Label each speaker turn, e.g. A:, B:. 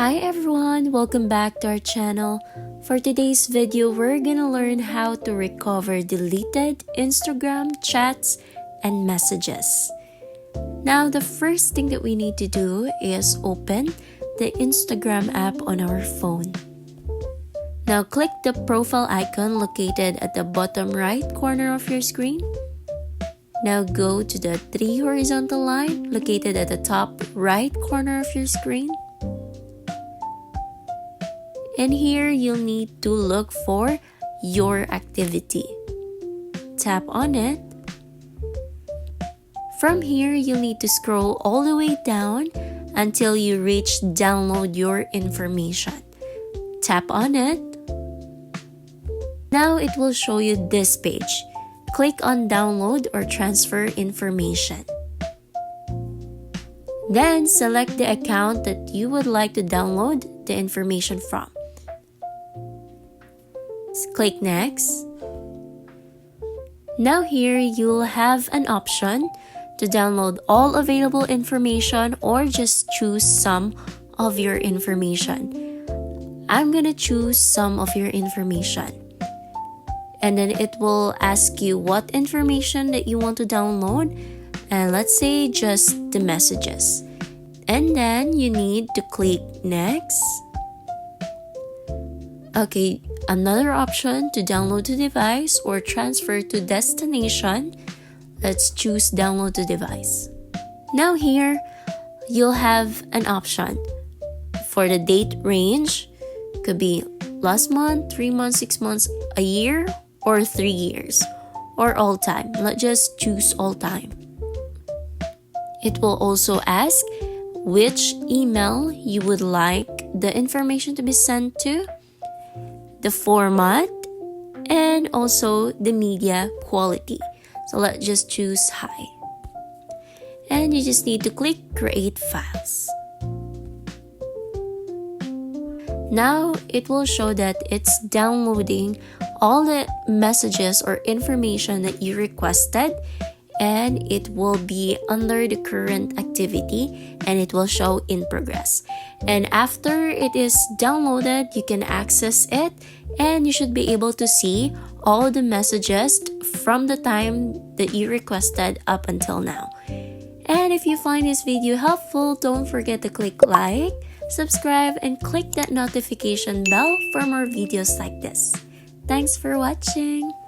A: Hi everyone, welcome back to our channel. For today's video, we're gonna learn how to recover deleted Instagram chats and messages. Now, the first thing that we need to do is open the Instagram app on our phone. Now, click the profile icon located at the bottom right corner of your screen. Now go to the three horizontal line located at the top right corner of your screen. And here you'll need to look for your activity. Tap on it. From here, you'll need to scroll all the way down until you reach download your information. Tap on it. Now it will show you this page. Click on download or transfer information. Then select the account that you would like to download the information from. Click next. Now here you'll have an option to download all available information or just choose some of your information. I'm gonna choose some of your information. And then it will ask you what information that you want to download, and let's say just the messages. And then you need to click next. Okay, another option to download to device or transfer to destination. Let's choose download to device. Now here, you'll have an option for the date range. Could be last month, 3 months, 6 months, a year, or 3 years, or all time. Let's just choose all time. It will also ask which email you would like the information to be sent to, the format, and also the media quality. So let's just choose high. And you just need to click create files. Now it will show that it's downloading all the messages or information that you requested, and it will be under the current activity and it will show in progress. And after it is downloaded, you can access it and you should be able to see all the messages from the time that you requested up until now. And if you find this video helpful, don't forget to click like, subscribe, and click that notification bell for more videos like this. Thanks for watching!